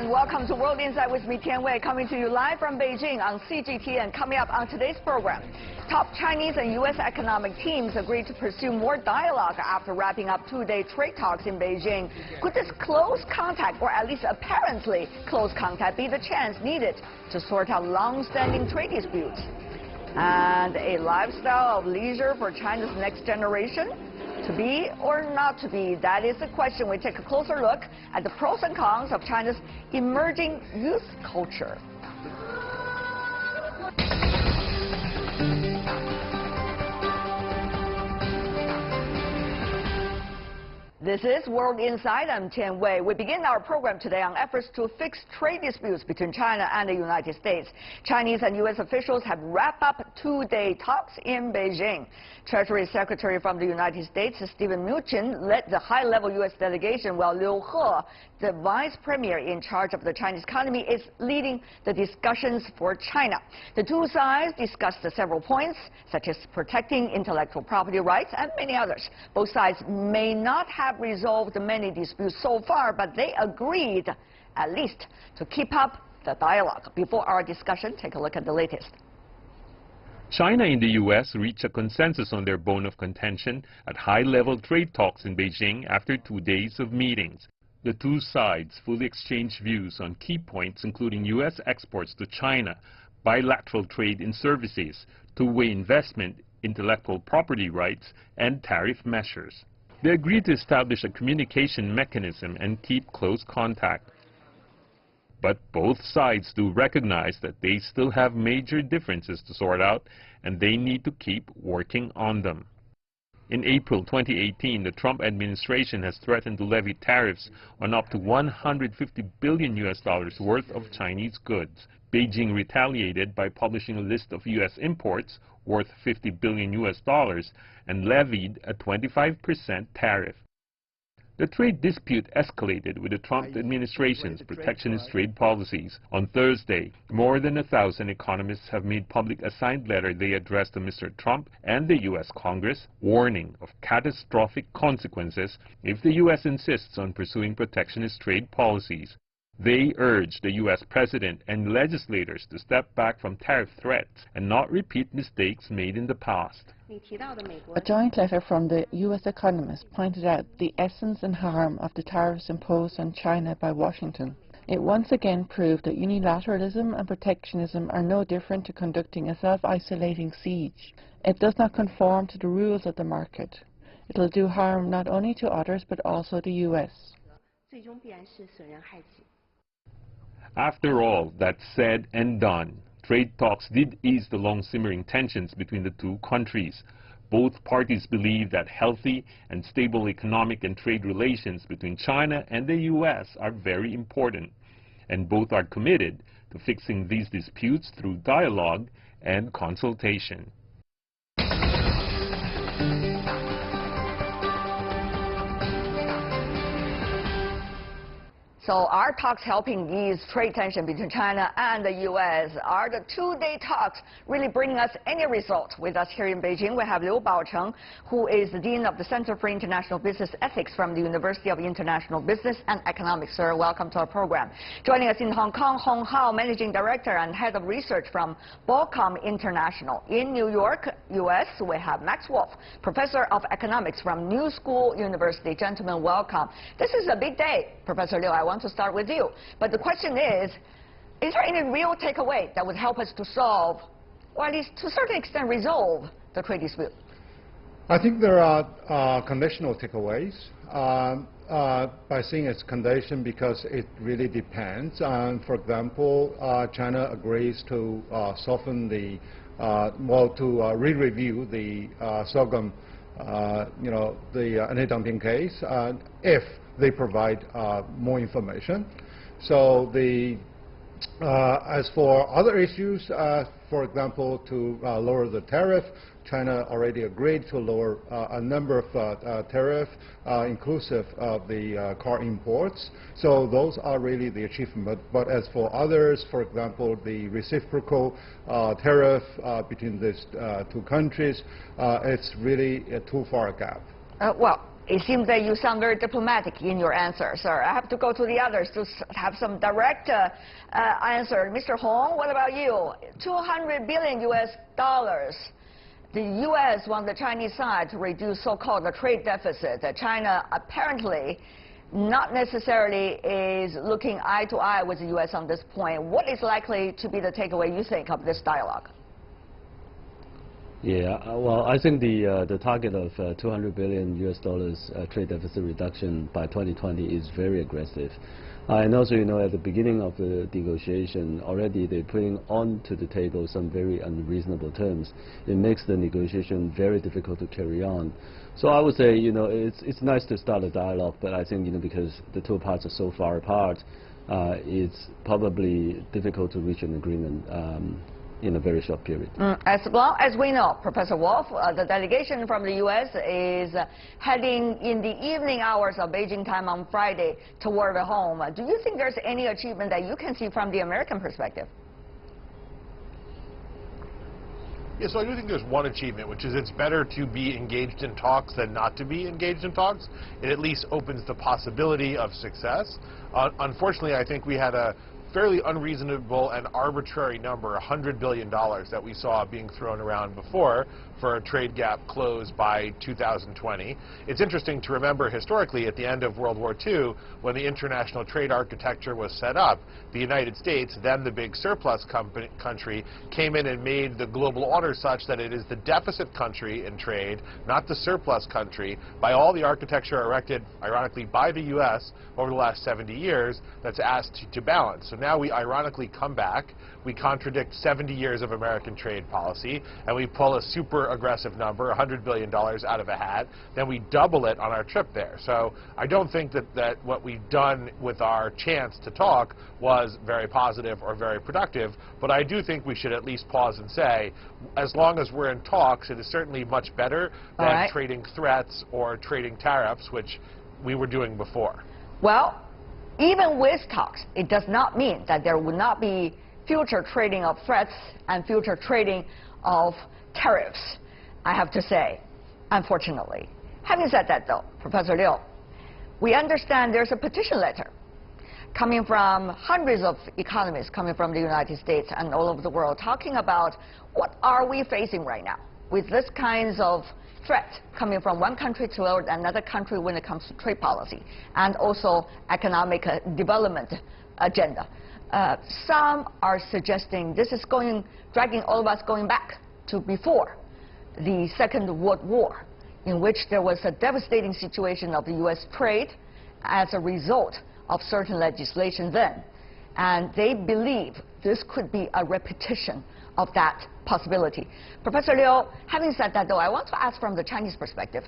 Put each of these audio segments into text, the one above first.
and welcome to World Insight with me, Tian Wei, coming to you live from Beijing on CGTN. Coming up on today's program, top Chinese and U.S. economic teams agreed to pursue more dialogue after wrapping up two-day trade talks in Beijing. Could this close contact, or at least apparently close contact, be the chance needed to sort out long-standing trade disputes? And a lifestyle of leisure for China's next generation? To be or not to be? That is the question. We take a closer look at the pros and cons of China's emerging youth culture. This is World Insight. I'm Tian Wei. We begin our program today on efforts to fix trade disputes between China and the United States. Chinese and U.S. officials have wrapped up two-day talks in Beijing. Treasury Secretary from the United States, Stephen Mnuchin, led the high-level U.S. delegation, while Liu He, the vice premier in charge of the Chinese economy, is leading the discussions for China. The two sides discussed several points, such as protecting intellectual property rights and many others. Both sides may not have resolved many disputes so far, but they agreed, at least, to keep up the dialogue. Before our discussion, take a look at the latest. China and the U.S. reached a consensus on their bone of contention at high-level trade talks in Beijing after 2 days of meetings. The two sides fully exchanged views on key points, including U.S. exports to China, bilateral trade in services, two-way investment, intellectual property rights, and tariff measures. They agreed to establish a communication mechanism and keep close contact. But both sides do recognize that they still have major differences to sort out, and they need to keep working on them. In April 2018, the Trump administration has threatened to levy tariffs on up to $150 billion worth of Chinese goods. Beijing retaliated by publishing a list of U.S. imports worth $50 billion and levied a 25% tariff. The trade dispute escalated with the Trump administration's protectionist trade policies. On Thursday, more than 1,000 economists have made public a signed letter they addressed to Mr. Trump and the U.S. Congress, warning of catastrophic consequences if the U.S. insists on pursuing protectionist trade policies. They urge the U.S. president and legislators to step back from tariff threats and not repeat mistakes made in the past. A joint letter from the U.S. economists pointed out the essence and harm of the tariffs imposed on China by Washington. It once again proved that unilateralism and protectionism are no different to conducting a self-isolating siege. It does not conform to the rules of the market. It will do harm not only to others but also the U.S. After all that's said and done, trade talks did ease the long-simmering tensions between the two countries. Both parties believe that healthy and stable economic and trade relations between China and the U.S. are very important, and both are committed to fixing these disputes through dialogue and consultation. So are talks helping ease trade tension between China and the U.S.? Are the two-day talks really bringing us any results? With us here in Beijing, we have Liu Baocheng, who is the Dean of the Center for International Business Ethics from the University of International Business and Economics. Sir, welcome to our program. Joining us in Hong Kong, Hong Hao, Managing Director and Head of Research from Ballcom International. In New York, U.S., we have Max Wolf, Professor of Economics from New School University. Gentlemen, welcome. This is a big day. Professor Liu, I want to start with you. But the question is there any real takeaway that would help us to solve, or at least to a certain extent resolve, the trade dispute? I think there are conditional takeaways. By saying it's condition because it really depends. For example, China agrees to soften the, to re-review the sorghum, the anti-dumping case if they provide more information. So as for other issues, for example, to lower the tariff, China already agreed to lower a number of tariffs, inclusive of the car imports. So those are really the achievement. But as for others, for example, the reciprocal tariff between these two countries, it's really too far a gap. Well, It seems that you sound very diplomatic in your answer, sir. I have to go to the others to have some direct answer. Mr. Hong, what about you? $200 billion US. The U.S. wants the Chinese side to reduce so-called trade deficit. China apparently not necessarily is looking eye to eye with the U.S. on this point. What is likely to be the takeaway, you think, of this dialogue? Yeah, well, I think the target of $200 billion US trade deficit reduction by 2020 is very aggressive. And also, you know, at the beginning of the negotiation, already they're putting onto the table some very unreasonable terms. It makes the negotiation very difficult to carry on. So I would say, you know, it's nice to start a dialogue, but I think, you know, because the two parts are so far apart, it's probably difficult to reach an agreement in a very short period. As long as we know, Professor Wolf, the delegation from the U.S. is heading in the evening hours of Beijing time on Friday toward home. Do you think there's any achievement that you can see from the American perspective? Yeah, so I do think there's one achievement, which is it's better to be engaged in talks than not to be engaged in talks. It at least opens the possibility of success. Unfortunately, I think we had a fairly unreasonable and arbitrary number, $100 billion, that we saw being thrown around before for a trade gap close by 2020. It's interesting to remember historically at the end of World War II, when the international trade architecture was set up, the United States, then the big surplus country, came in and made the global order such that it is the deficit country in trade, not the surplus country, by all the architecture erected, ironically, by the U.S. over the last 70 years, that's asked to balance. So now we ironically come back, we contradict 70 years of American trade policy, and we pull a super aggressive number, $100 billion out of a hat, then we double it on our trip there. So I don't think that what we've done with our chance to talk was very positive or very productive, but I do think we should at least pause and say, as long as we're in talks, it is certainly much better than trading threats or trading tariffs, which we were doing before. Well, even with talks, it does not mean that there would not be future trading of threats and future trading of tariffs, I have to say, unfortunately. Having said that, though, Professor Liu, we understand there's a petition letter coming from hundreds of economists coming from the United States and all over the world talking about what are we facing right now with this kinds of threat coming from one country to another country when it comes to trade policy and also economic development agenda. Some are suggesting this is dragging all of us going back to before the Second World War, in which there was a devastating situation of the U.S. trade as a result of certain legislation then. And they believe this could be a repetition of that possibility. Professor Liu, having said that, though, I want to ask from the Chinese perspective,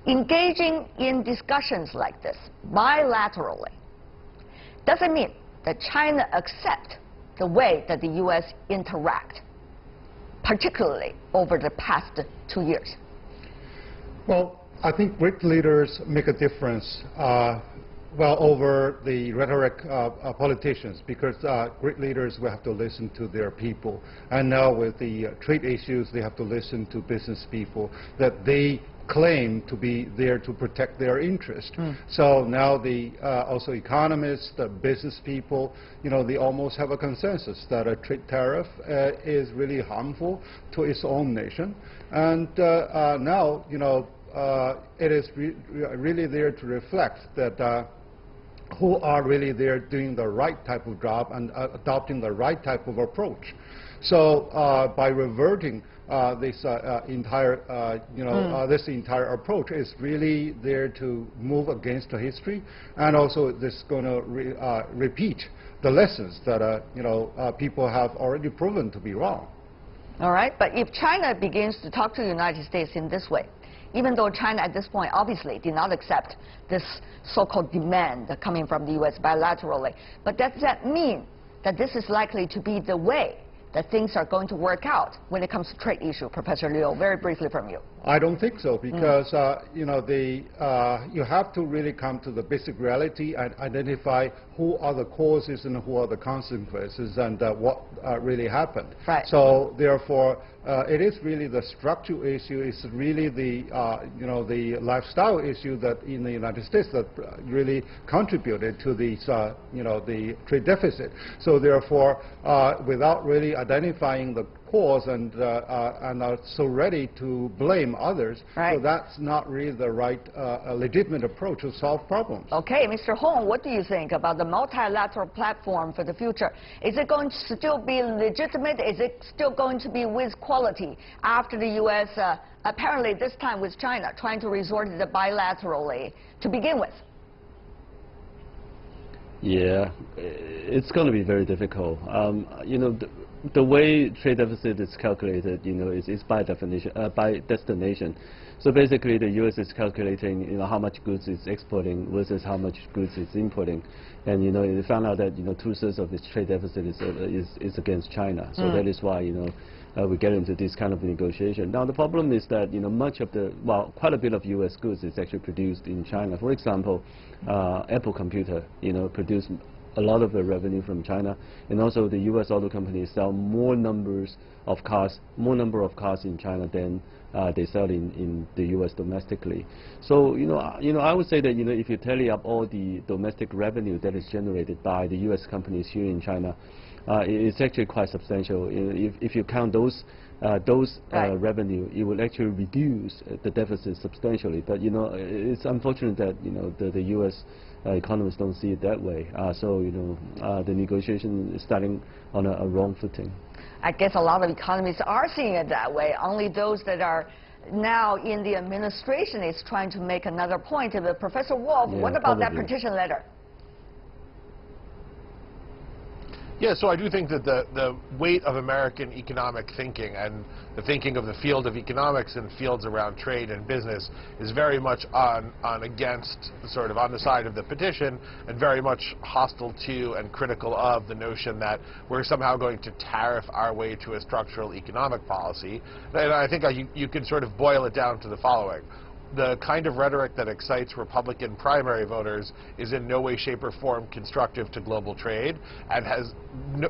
engaging in discussions like this bilaterally, does it mean that China accept the way that the U.S. interact, particularly over the past 2 years? Well, I think great leaders make a difference over the rhetoric of politicians, because great leaders will have to listen to their people. And now with the trade issues, they have to listen to business people that they claim to be there to protect their interest. So now the also economists, the business people, you know, they almost have a consensus that a trade tariff is really harmful to its own nation. And now, you know, it is really there to reflect that who are really there doing the right type of job and adopting the right type of approach. So by reverting this entire, this entire approach is really there to move against the history, and also this is going to repeat the lessons that people have already proven to be wrong. All right, but if China begins to talk to the United States in this way, even though China at this point obviously did not accept this so-called demand coming from the U.S. bilaterally, but does that mean that this is likely to be the way that things are going to work out when it comes to trade issue? Professor Liu, very briefly from you. I don't think so, because you know, you have to really come to the basic reality and identify who are the causes and who are the consequences, and what really happened. Right. So therefore, it is really the structural issue. It's really the you know, the lifestyle issue that in the United States that really contributed to these you know, the trade deficit. So therefore, without really identifying the cause and are so ready to blame others, right. So that's not really the right legitimate approach to solve problems. Okay, Mr. Hong, what do you think about the multilateral platform for the future? Is it going to still be legitimate? Is it still going to be with quality after the U.S. Apparently this time with China trying to resort to the bilaterally to begin with? Yeah, it's going to be very difficult. You know, the way trade deficit is calculated, you know, is by definition, by destination. So basically, the U.S. is calculating, you know, how much goods it's exporting versus how much goods it's importing, and you know, they found out that, you know, 2/3 of its trade deficit is against China. So that is why, you know, we get into this kind of negotiation. Now the problem is that, you know, much of the, well, quite a bit of U.S. goods is actually produced in China. For example, Apple Computer, you know, produced a lot of the revenue from China, and also the U.S. auto companies sell more number of cars in China than they sell in the U.S. domestically. So you know, I would say that, you know, if you tally up all the domestic revenue that is generated by the U.S. companies here in China, it's actually quite substantial. You know, if you count those right. revenue, it will actually reduce the deficit substantially. But you know, it's unfortunate that, you know, the U.S. Economists don't see it that way. So you know, the negotiation is starting on a wrong footing. I guess a lot of economists are seeing it that way. Only those that are now in the administration is trying to make another point. Professor Wolf, Yeah, what about probably. that petition letter? Yeah, so I do think that the weight of American economic thinking and the thinking of the field of economics and fields around trade and business is very much on against, sort of on the side of the petition, and very much hostile to and critical of the notion that we're somehow going to tariff our way to a structural economic policy. And I think you could sort of boil it down to the following. The kind of rhetoric that excites Republican primary voters is in no way, shape, or form constructive to global trade, and has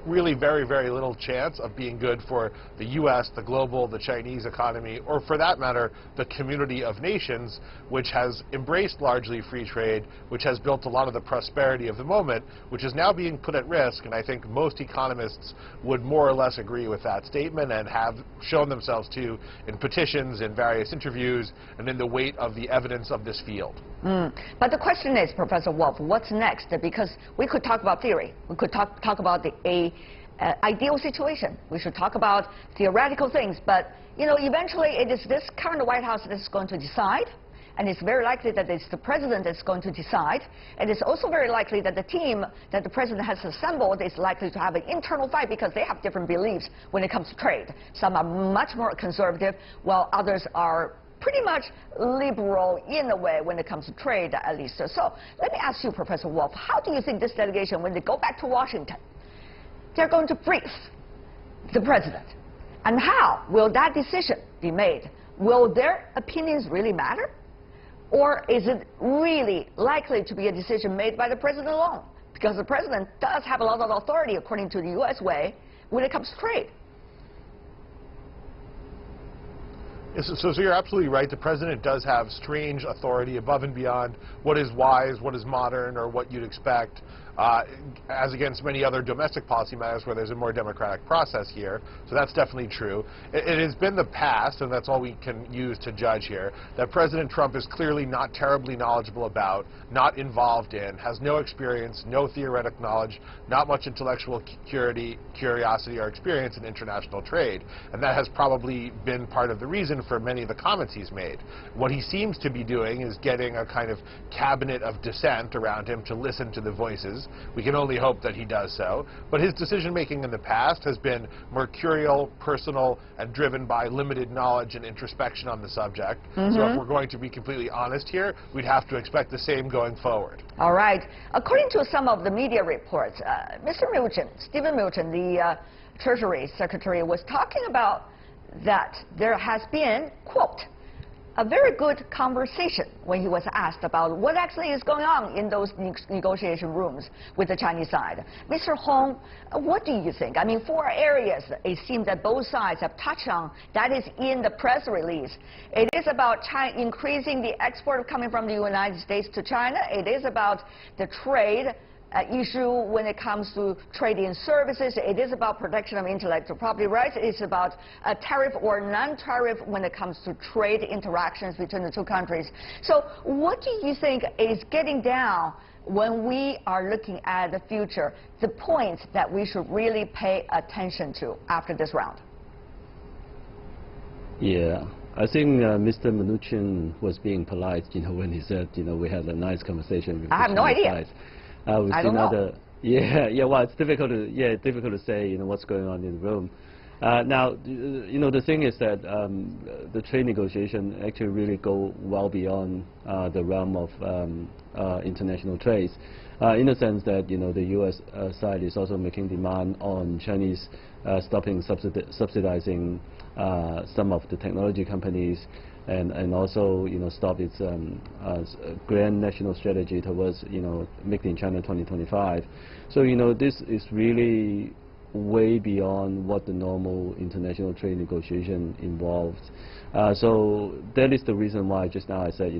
really very, very little chance of being good for the U.S., the global, the Chinese economy, or for that matter, the community of nations, which has embraced largely free trade, which has built a lot of the prosperity of the moment, which is now being put at risk. And I think most economists would more or less agree with that statement, and have shown themselves to in petitions, in various interviews, and in the weight of the evidence of this field. But the question is, Professor Wolf, what's next? Because we could talk about theory. We could talk about the ideal situation. We should talk about theoretical things. But, you know, eventually it is this current White House that is going to decide. And it's very likely that it's the president that's going to decide. And it's also very likely that the team that the president has assembled is likely to have an internal fight, because they have different beliefs when it comes to trade. Some are much more conservative, while others are pretty much liberal in a way when it comes to trade, at least. So let me ask you, Professor Wolf, how do you think this delegation, when they go back to Washington, they're going to brief the president? And how will that decision be made? Will their opinions really matter? Or is it really likely to be a decision made by the president alone? Because the president does have a lot of authority, according to the U.S. way, when it comes to trade. So you're absolutely right. The president does have strange authority above and beyond what is wise, what is modern, or what you'd expect, as against many other domestic policy matters where there's a more democratic process here. So that's definitely true. It has been the past, and that's all we can use to judge here, that President Trump is clearly not terribly knowledgeable about, not involved in, has no experience, no theoretic knowledge, not much intellectual curiosity or experience in international trade. And that has probably been part of the reason for many of the comments he's made. What he seems to be doing is getting a kind of cabinet of dissent around him to listen to the voices. We can only hope that he does so. But his decision-making in the past has been mercurial, personal, and driven by limited knowledge and introspection on the subject. So if we're going to be completely honest here, we'd have to expect the same going forward. All right. According to some of the media reports, Mr. Mnuchin, Stephen Mnuchin, the Treasury Secretary, was talking about that there has been, quote, a very good conversation when he was asked about what actually is going on in those negotiation rooms with the Chinese side. Mr. Hong, what do you think? I mean, 4 areas it seems that both sides have touched on. That is in the press release. It is about China increasing the export coming from the United States to China. It is about the trade issue when it comes to trade in services. It is about protection of intellectual property rights. It's about a tariff or non-tariff when it comes to trade interactions between the two countries. So what do you think is getting down when we are looking at the future, the points that we should really pay attention to after this round? Yeah. I think Mr. Mnuchin was being polite, when he said, we had a nice conversation with I have no idea. I don't know. Yeah. Well, it's difficult to say, what's going on in the room. Now, the thing is that the trade negotiation actually really go well beyond the realm of international trades, in the sense that the U.S. side is also making demand on Chinese stopping subsidizing some of the technology companies, and also stop its grand national strategy towards Make in China 2025. So this is really way beyond what the normal international trade negotiation involves. So that is the reason why just now I said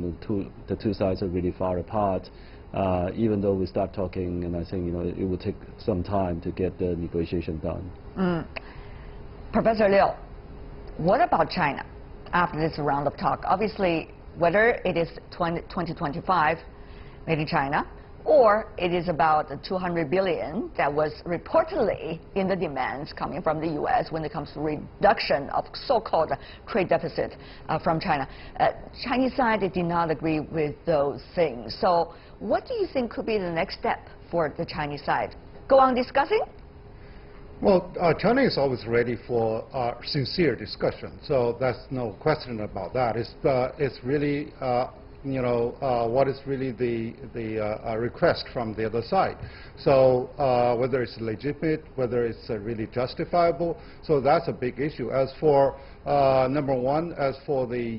the two sides are really far apart. Even though we start talking, and I think it will take some time to get the negotiation done. Professor Liu, what about China after this round of talk? Obviously, whether it is 2025 made in China, or it is about the 200 billion that was reportedly in the demands coming from the U.S. when it comes to reduction of so-called trade deficit from China. Chinese side did not agree with those things. So what do you think could be the next step for the Chinese side? Go on discussing? Well, China is always ready for sincere discussion, so that's no question about that. It's really, what is really the request from the other side. So whether it's legitimate, whether it's really justifiable, so that's a big issue. As for number one, as for the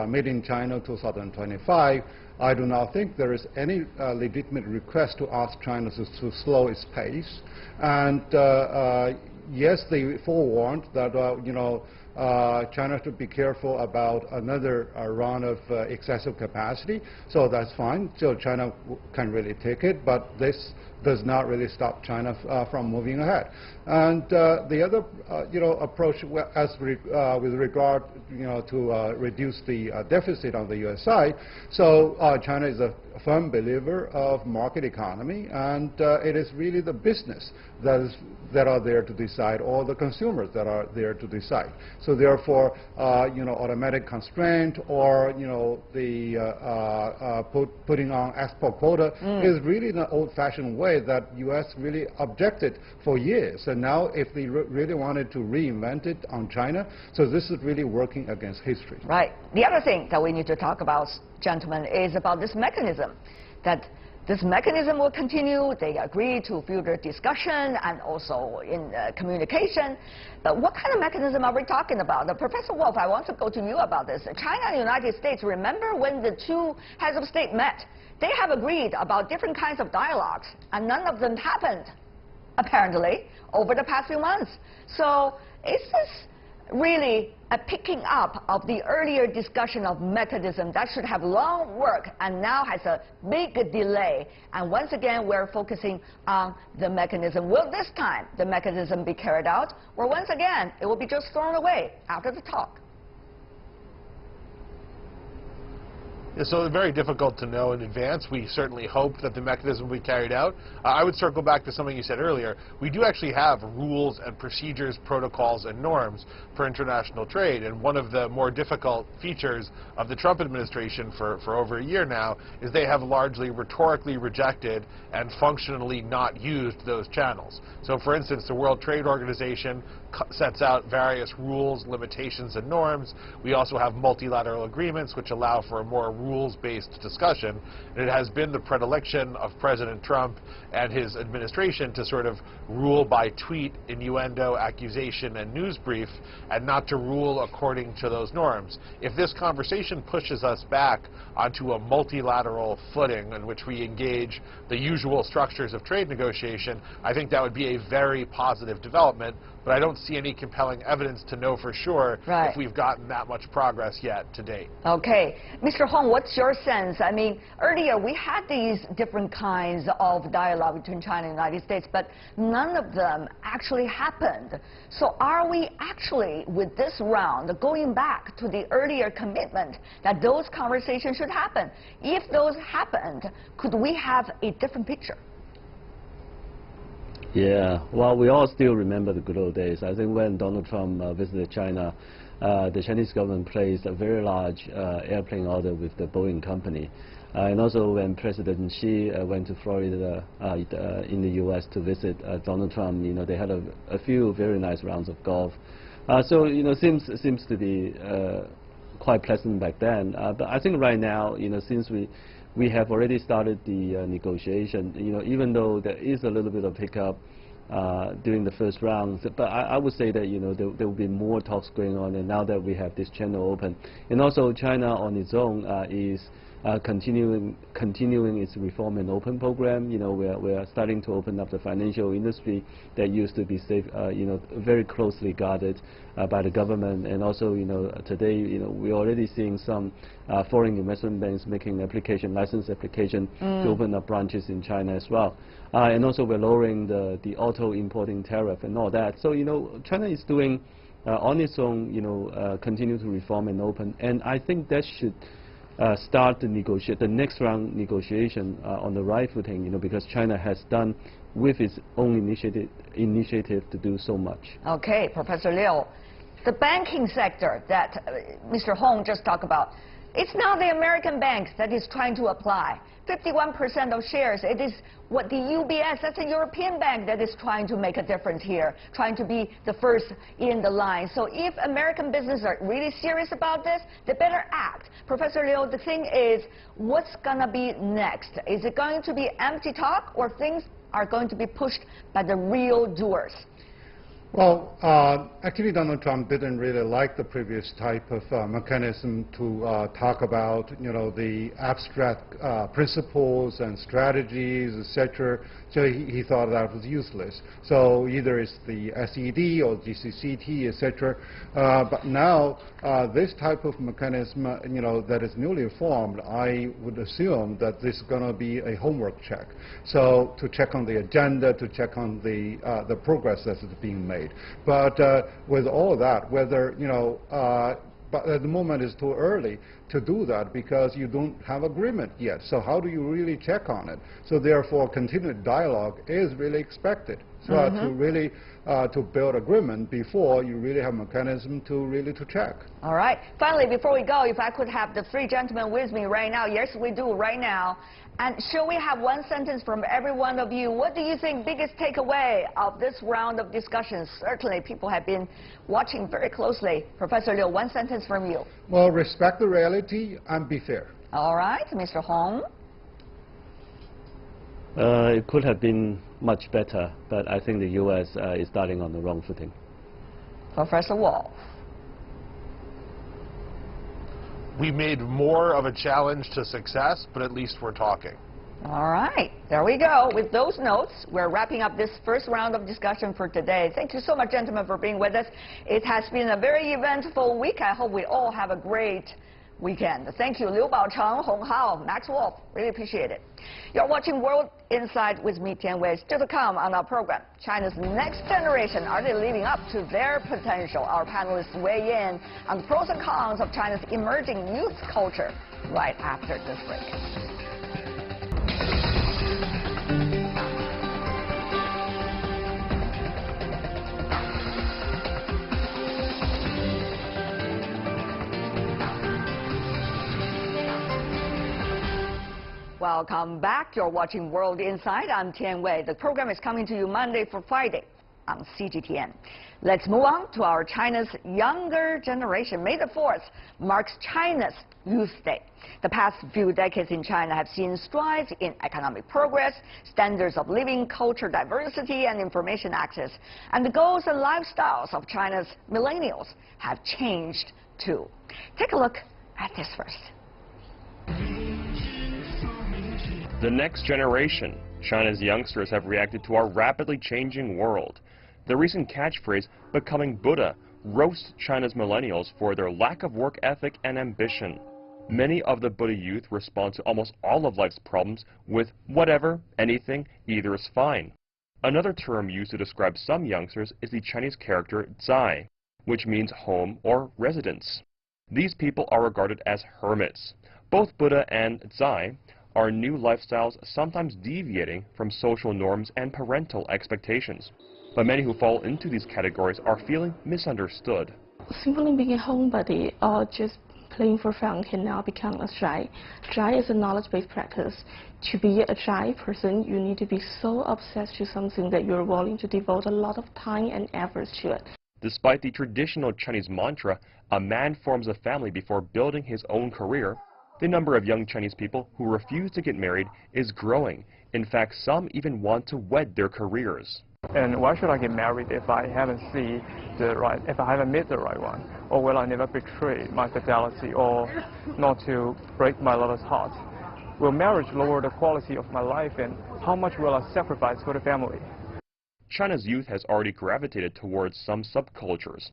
Made in China 2025. I do not think there is any legitimate request to ask China to slow its pace. And yes, they forewarned that China should be careful about another round of excessive capacity. So that's fine. So China can really take it, but this does not really stop China from moving ahead. And the other, approach with regard, to reduce the deficit on the U.S. side. So China is a firm believer of market economy, and it is really the business that are there to decide, or the consumers that are there to decide. So therefore, automatic constraint or the putting on export quota is really an old-fashioned way that U.S. really objected for years. And now, if they really wanted to reinvent it on China, so this is really working against history. Right. The other thing that we need to talk about, gentlemen, is about this mechanism. That this mechanism will continue. They agree to future discussion and also in communication. But what kind of mechanism are we talking about? Professor Wolf, I want to go to you about this. China and the United States, remember when the two heads of state met? They have agreed about different kinds of dialogues, and none of them happened, apparently, over the past few months. So is this really a picking up of the earlier discussion of mechanism that should have long work and now has a big delay? And once again, we're focusing on the mechanism. Will this time the mechanism be carried out, or once again, it will be just thrown away after the talk? Yeah, so it's very difficult to know in advance. We certainly hope that the mechanism will be carried out. I would circle back to something you said earlier. We do actually have rules and procedures, protocols, and norms for international trade. And one of the more difficult features of the Trump administration for over a year now is they have largely rhetorically rejected and functionally not used those channels. So for instance, the World Trade Organization sets out various rules, limitations, and norms. We also have multilateral agreements which allow for a more rules-based discussion. And it has been the predilection of President Trump and his administration to sort of rule by tweet, innuendo, accusation, and news brief, and not to rule according to those norms. If this conversation pushes us back onto a multilateral footing in which we engage the usual structures of trade negotiation, I think that would be a very positive development, but I don't see any compelling evidence to know for sure if we've gotten that much progress yet to date. Okay. Mr. Hong, what's your sense? I mean, earlier we had these different kinds of dialogue between China and the United States, but none of them actually happened. So are we actually, with this round, going back to the earlier commitment that those conversations should happen? If those happened, could we have a different picture? Yeah, well, we all still remember the good old days. I think when Donald Trump visited China, the Chinese government placed a very large airplane order with the Boeing company. And also when President Xi went to Florida in the U.S. to visit Donald Trump, you know, they had a few very nice rounds of golf. So, you know, seems to be quite pleasant back then. But I think right now, you know, since we have already started the negotiation, you know, even though there is a little bit of hiccup during the first round, but I would say that, you know, there will be more talks going on, and now that we have this channel open. And also China on its own is continuing its reform and open program. You know, we are starting to open up the financial industry that used to be safe, you know, very closely guarded by the government. And also, you know, today, you know, we're already seeing some foreign investment banks making license application to open up branches in China as well. And also, we're lowering the auto importing tariff and all that. So, you know, China is doing on its own, you know, continue to reform and open. And I think that should start the next round negotiation on the right footing, you know, because China has done with its own initiative to do so much. Okay, Professor Liu, the banking sector that Mr. Hong just talked about, it's now the American banks that is trying to apply. 51% of shares, it is what the UBS, that's a European bank, that is trying to make a difference here, trying to be the first in the line. So if American businesses are really serious about this, they better act. Professor Liu, the thing is, what's going to be next? Is it going to be empty talk, or things are going to be pushed by the real doers? Well, actually, Donald Trump didn't really like the previous type of mechanism to talk about, you know, the abstract principles and strategies, etc. So he thought that was useless. So either it's the SED or GCCT, etc. But now this type of mechanism, you know, that is newly formed, I would assume that this is going to be a homework check. So to check on the agenda, to check on the progress that is being made. But with all that, whether, you know, but at the moment it's too early to do that because you don't have agreement yet. So how do you really check on it? So therefore, continued dialogue is really expected. So to really to build agreement before you really have mechanism to check. All right. Finally, before we go, if I could have the three gentlemen with me right now. Yes, we do right now. And shall we have one sentence from every one of you? What do you think biggest takeaway of this round of discussions? Certainly, people have been watching very closely. Professor Liu, one sentence from you. Well, respect the reality and be fair. All right. Mr. Hong? It could have been much better, but I think the U.S. Is starting on the wrong footing. Professor Wolf? We made more of a challenge to success, but at least we're talking. All right. There we go. With those notes, we're wrapping up this first round of discussion for today. Thank you so much, gentlemen, for being with us. It has been a very eventful week. I hope we all have a great weekend. Thank you, Liu Baocheng, Hong Hao, Max Wolf. Really appreciate it. You're watching World Insight with me, Tian Wei. Still to come on our program, China's next generation. Are they living up to their potential? Our panelists weigh in on the pros and cons of China's emerging youth culture right after this break. Welcome back. You're watching World Insight. I'm Tian Wei. The program is coming to you Monday for Friday. on CGTN. Let's move on to our China's younger generation. May the 4th marks China's Youth Day. The past few decades in China have seen strides in economic progress, standards of living, culture diversity, and information access. And the goals and lifestyles of China's millennials have changed too. Take a look at this first. The next generation. China's youngsters have reacted to our rapidly changing world. The recent catchphrase, "becoming Buddha," roasts China's millennials for their lack of work ethic and ambition. Many of the Buddha youth respond to almost all of life's problems with whatever, anything, either is fine. Another term used to describe some youngsters is the Chinese character zai, which means home or residence. These people are regarded as hermits. Both Buddha and zai are new lifestyles, sometimes deviating from social norms and parental expectations. But many who fall into these categories are feeling misunderstood. Simply being a homebody or just playing for fun can now become a zai. Zai is a knowledge-based practice. To be a zai person, you need to be so obsessed with something that you're willing to devote a lot of time and efforts to it. Despite the traditional Chinese mantra, a man forms a family before building his own career, the number of young Chinese people who refuse to get married is growing. In fact, some even want to wed their careers. And why should I get married if I haven't if I haven't met the right one? Or will I never betray my fidelity or not to break my lover's heart? Will marriage lower the quality of my life, and how much will I sacrifice for the family? China's youth has already gravitated towards some subcultures,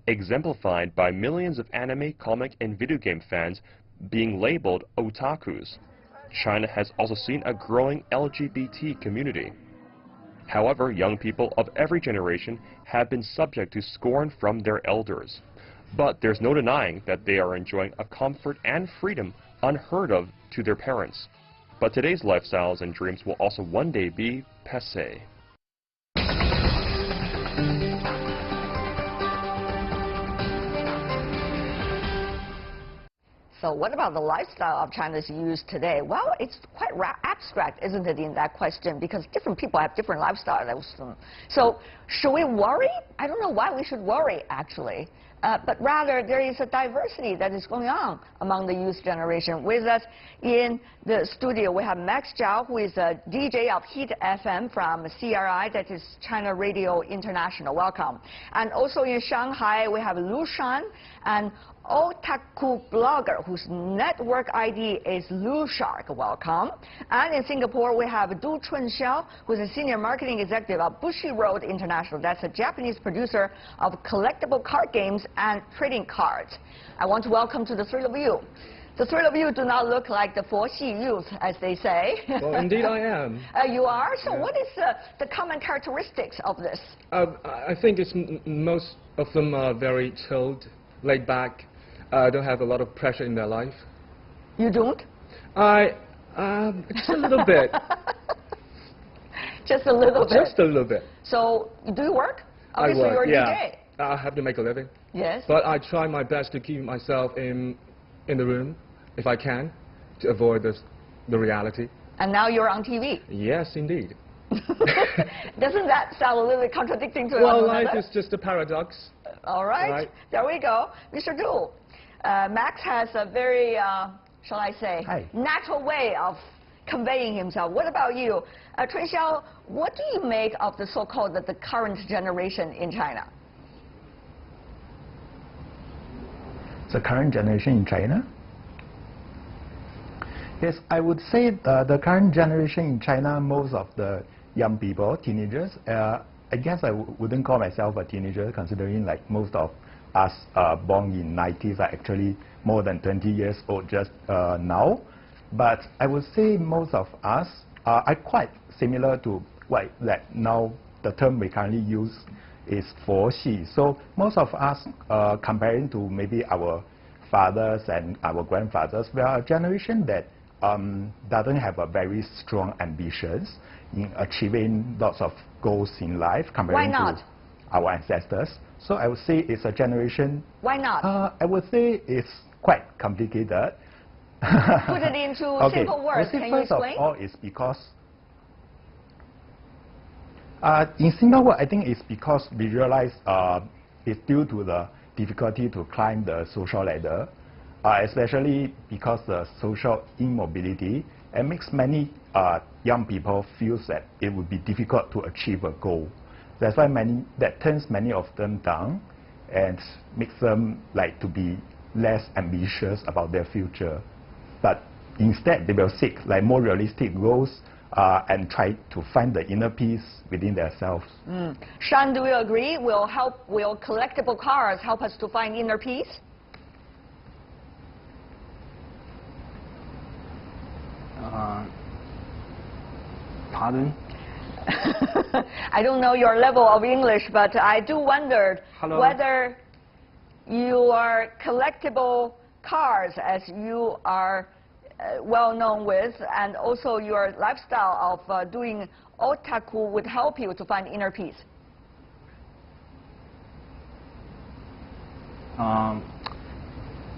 exemplified by millions of anime, comic, and video game fans being labeled otakus. China has also seen a growing LGBT community. However, young people of every generation have been subject to scorn from their elders. But there's no denying that they are enjoying a comfort and freedom unheard of to their parents. But today's lifestyles and dreams will also one day be passé. So what about the lifestyle of China's youth today? Well, it's quite abstract, isn't it, in that question, because different people have different lifestyles. So should we worry? I don't know why we should worry, actually. But rather, there is a diversity that is going on among the youth generation. With us in the studio, we have Max Zhao, who is a DJ of Hit FM from CRI, that is China Radio International. Welcome. And also in Shanghai, we have Lu Shan, an otaku blogger whose network ID is Lu Shark. Welcome. And in Singapore, we have Du Chunxiao, who's a senior marketing executive of Bushiroad International. That's a Japanese producer of collectible card games and trading cards. I want to welcome to the three of you. The three of you do not look like the Foxi youth, as they say. Well, indeed I am. You are? So yeah. What is the common characteristics of this? I think it's most of them are very chilled, laid back, don't have a lot of pressure in their life. You don't? Just a little bit. Just a little bit? Just a little bit. So, do you work? Obviously, I work, you're a yeah. DJ. I have to make a living. Yes. But I try my best to keep myself in the room, if I can, to avoid the reality. And now you're on TV. Yes, indeed. Doesn't that sound a little bit contradicting to well, one another? life is just a paradox. All right. There we go. Mr. Du, Max has a very, shall I say, natural way of conveying himself. What about you? Chunxiao, what do you make of the so-called the current generation in China? The current generation in China? Yes, I would say the current generation in China, most of the young people, teenagers, I guess I wouldn't call myself a teenager, considering like most of us born in 90s are actually more than 20 years old just now. But I would say most of us are quite similar to what now the term we currently use is 佛系. So most of us, comparing to maybe our fathers and our grandfathers, we are a generation that doesn't have a very strong ambitions in achieving lots of goals in life comparing to our ancestors. So I would say it's a generation. Why not? I would say it's quite complicated. Put it into simple words. Can you explain? First of all, it's because In Singapore, I think it's because we realize it's due to the difficulty to climb the social ladder, especially because the social immobility, it makes many young people feel that it would be difficult to achieve a goal. That's why that turns many of them down and makes them like to be less ambitious about their future. But instead, they will seek like more realistic goals and try to find the inner peace within themselves. Sean, do you agree? Will collectible cars help us to find inner peace? Pardon? I don't know your level of English, but I do wonder whether your collectible cars, as you are well known with, and also your lifestyle of doing otaku would help you to find inner peace.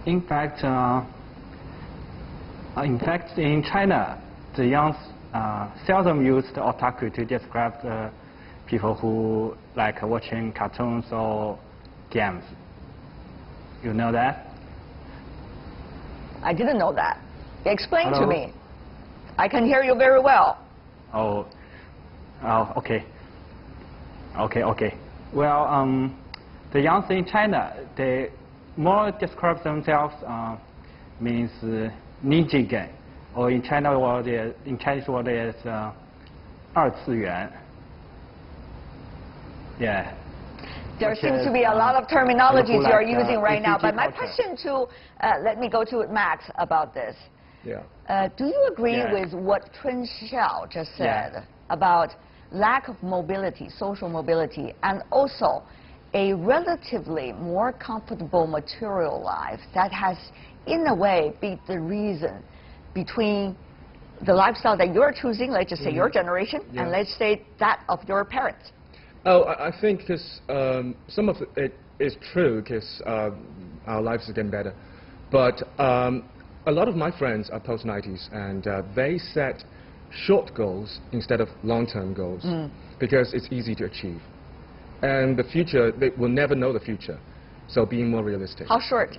In fact, in China, the young seldom use the otaku to describe the people who like watching cartoons or games. You know that? I didn't know that. Explain Hello? to me. I can hear you very well. Oh, okay. Okay. Well, the young in China, they more describe themselves means ninja game, or in China world, in Chinese word is 二次元. Yeah. There seems to be a lot of terminologies you are using right now, but my culture. question to, let me go to Max about this. Yeah. Do you agree Yeah. with what Chun Xiao just said Yeah. about lack of mobility, social mobility, and also a relatively more comfortable material life that has, in a way, been the reason between the lifestyle that you're choosing, let's just say your generation, and let's say that of your parents? Oh, I think because some of it is true because our lives are getting better. But a lot of my friends are post-90s, and they set short goals instead of long-term goals because it's easy to achieve. And the future, they will never know the future. So being more realistic. How short?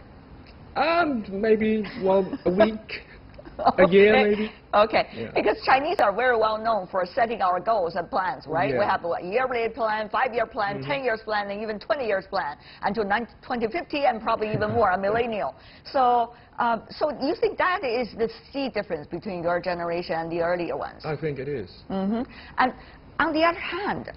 Maybe, well, a week, a year maybe. Okay, Yeah. because Chinese are very well known for setting our goals and plans, right? Yeah. We have a yearly plan, 5-year plan, 10 years plan, and even 20 years plan until 2050, and probably even more, a millennial. So, so you think that is the key difference between your generation and the earlier ones? I think it is. And on the other hand,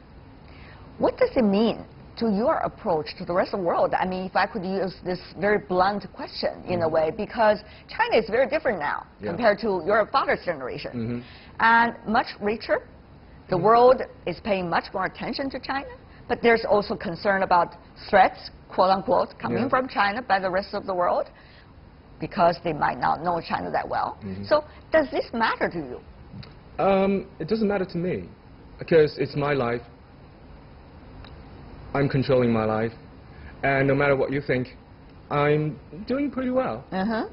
what does it mean to your approach to the rest of the world? I mean, if I could use this very blunt question in a way, because China is very different now compared to your father's generation, and much richer. The world is paying much more attention to China, but there's also concern about threats, quote unquote, coming from China by the rest of the world, because they might not know China that well. So does this matter to you? It doesn't matter to me because it's my life. I'm controlling my life, and no matter what you think, I'm doing pretty well.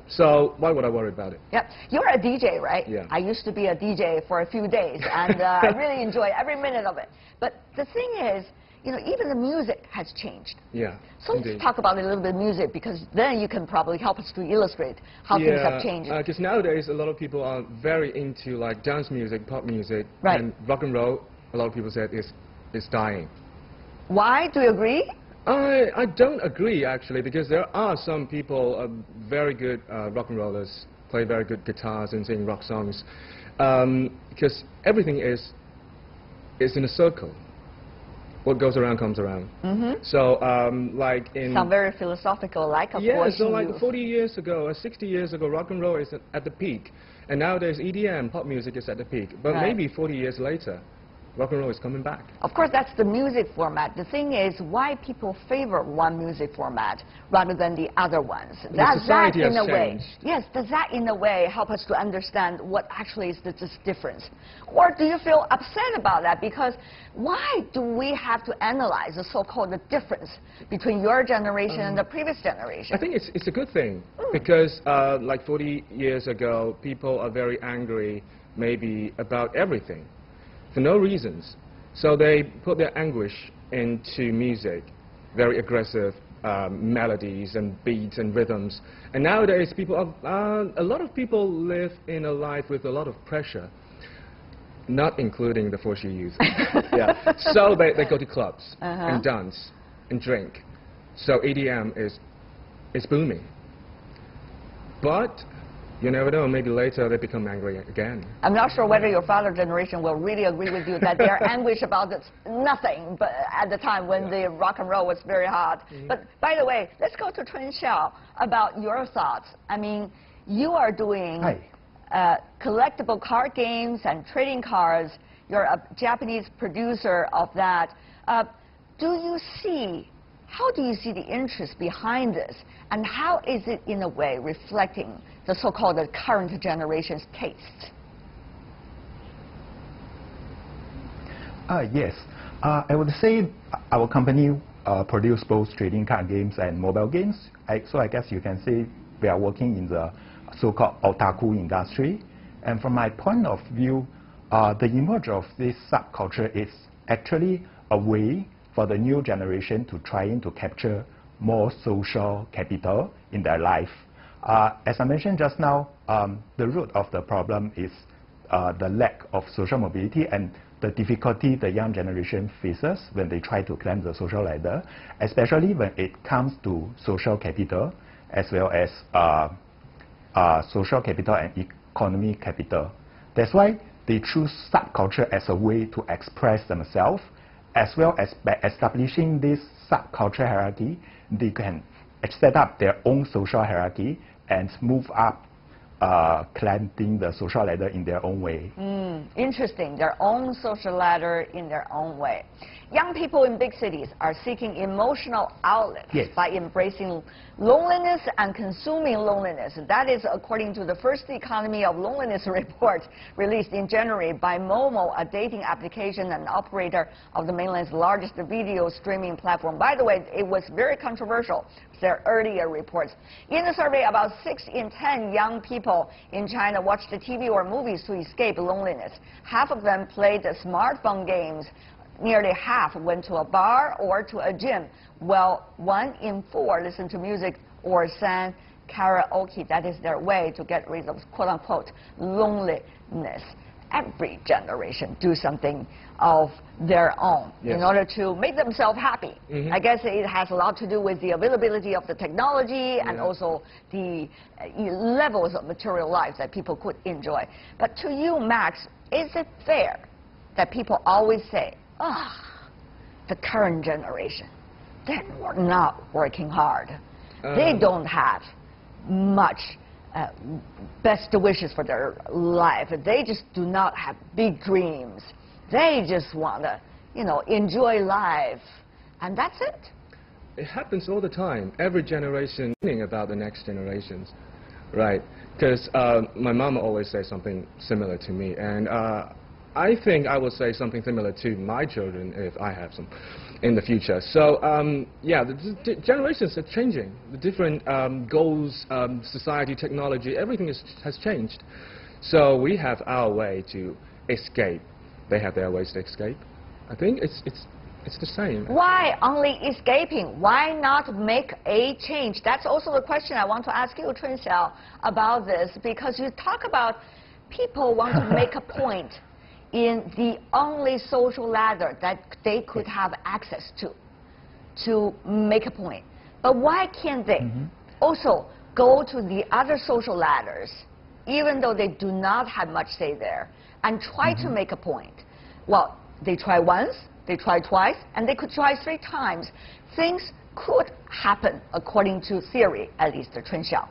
So why would I worry about it? Yep. You're a DJ, right? Yeah. I used to be a DJ for a few days, and I really enjoy every minute of it. But the thing is, you know, even the music has changed. Yeah. So let's talk about a little bit of music, because then you can probably help us to illustrate how things have changed. Because nowadays a lot of people are very into like dance music, pop music, Right. and rock and roll. A lot of people said is dying. Why? Do you agree? I don't agree actually, because there are some people, very good rock and rollers, play very good guitars and sing rock songs, because everything is in a circle. What goes around comes around. So like in... Sound very philosophical, like of yeah, course so you like use. 40 years ago or 60 years ago, rock and roll is at the peak. And nowadays EDM, pop music is at the peak. But Right. maybe 40 years later, rock and roll is coming back. Of course, that's the music format. The thing is, why people favor one music format rather than the other ones? Does that, society in has a way, changed. yes, does that in a way help us to understand what actually is this difference? Or do you feel upset about that? Because why do we have to analyze the so-called difference between your generation and the previous generation? I think it's a good thing, because like 40 years ago, people are very angry maybe about everything, for no reasons. So they put their anguish into music, very aggressive melodies and beats and rhythms. And nowadays, a lot of people live in a life with a lot of pressure, not including the 4G youth. Yeah. So they go to clubs and dance and drink. So EDM is booming. But you never know, maybe later they become angry again. I'm not sure whether your father's generation will really agree with you that they're anguish about nothing but at the time when the rock and roll was very hot. But by the way, let's go to Chun Xiao about your thoughts. I mean, you are doing collectible card games and trading cards. You're a Japanese producer of that. How do you see the interest behind this? And how is it, in a way, reflecting the so-called current generation's taste? Yes. I would say our company produce both trading card games and mobile games. So I guess you can say we are working in the so-called otaku industry. And from my point of view, the emerge of this subculture is actually a way for the new generation to trying to capture more social capital in their life. As I mentioned just now, the root of the problem is the lack of social mobility and the difficulty the young generation faces when they try to climb the social ladder, especially when it comes to social capital as well as social capital and economic capital. That's why they choose subculture as a way to express themselves, as well as by establishing this subculture hierarchy, they can set up their own social hierarchy and move up, climbing the social ladder in their own way. Interesting, their own social ladder in their own way. Young people in big cities are seeking emotional outlets by embracing loneliness and consuming loneliness. That is according to the first Economy of Loneliness report released in January by Momo, a dating application and operator of the mainland's largest video streaming platform. By the way, it was very controversial, their earlier reports. In the survey, about 6 in 10 young people in China watched TV or movies to escape loneliness. Half of them played smartphone games. Nearly half went to a bar or to a gym, while 1 in 4 listened to music or sang karaoke. That is their way to get rid of quote-unquote loneliness. Every generation do something of their own in order to make themselves happy. I guess it has a lot to do with the availability of the technology and also the levels of material life that people could enjoy. But to you, Max, is it fair that people always say, the current generation, they're not working hard. They don't have much best wishes for their life. They just do not have big dreams. They just want to, enjoy life. And that's it. It happens all the time. Every generation thinking about the next generations, right? Because my mom always says something similar to me. And I think I will say something similar to my children if I have some in the future. So yeah, the generations are changing. The different goals, society, technology, everything has changed. So we have our way to escape. They have their ways to escape. I think it's the same. Why only escaping? Why not make a change? That's also the question I want to ask you, Chun Xiao, about this, because you talk about people want to make a point in the only social ladder that they could have access to make a point. But why can't they also go to the other social ladders, even though they do not have much say there, and try to make a point? Well, they try once, they try twice, and they could try 3 times. Things could happen according to theory, at least Chun Xiao.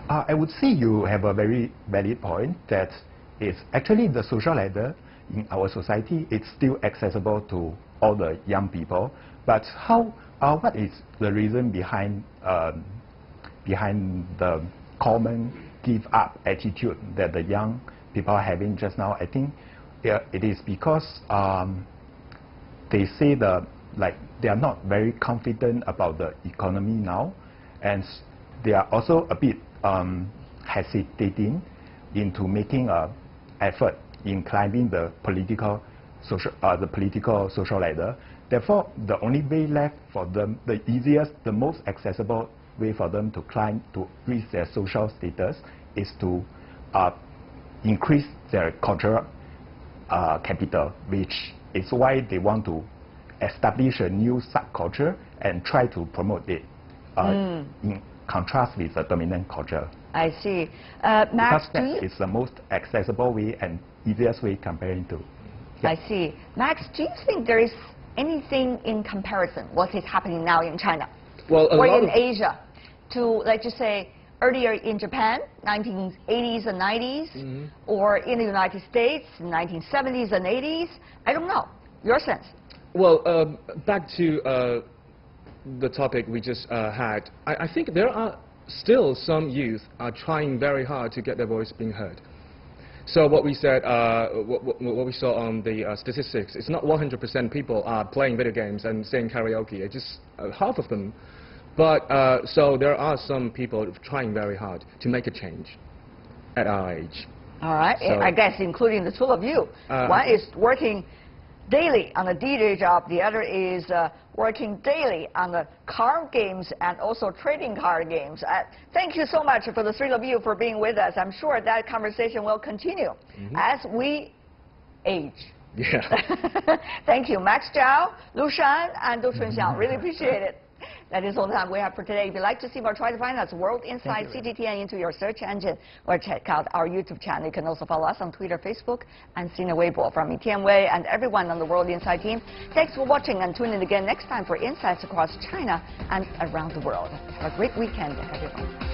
I would say you have a very valid point that it's actually the social ladder in our society. It's still accessible to all the young people. But what is the reason behind the common give up attitude that the young people are having just now? I think it is because they say they are not very confident about the economy now, and they are also a bit hesitating into making effort in climbing the political social ladder. Therefore, the only way left for them, the easiest, the most accessible way for them to climb to reach their social status is to increase their cultural capital, which is why they want to establish a new subculture and try to promote it in contrast with the dominant culture. I see. Max, because that is the most accessible way and easiest way comparing to. Yeah. I see. Max, do you think there is anything in comparison what is happening now in China or in Asia to, let's just say, earlier in Japan, 1980s and 90s, or in the United States, 1970s and 80s? I don't know. Your sense? Well, back to the topic we just had, I think there are still some youth are trying very hard to get their voice being heard. So what we said, what we saw on the statistics, it's not 100% people are playing video games and singing karaoke. It's just half of them. But so there are some people trying very hard to make a change at our age. All right. So, I guess including the two of you. One is working daily on a DJ job. The other is working daily on the card games and also trading card games. Thank you so much for the three of you for being with us. I'm sure that conversation will continue as we age. Yeah. Thank you, Max Zhao, Lu Shan, and Du Chunxiang. Really appreciate it. That is all the time we have for today. If you'd like to see more, try to find us World Inside CGTN into your search engine or check out our YouTube channel. You can also follow us on Twitter, Facebook, and Sina Weibo. From me, Tian Wei, and everyone on the World Inside team, thanks for watching and tune in again next time for insights across China and around the world. Have a great weekend, everyone.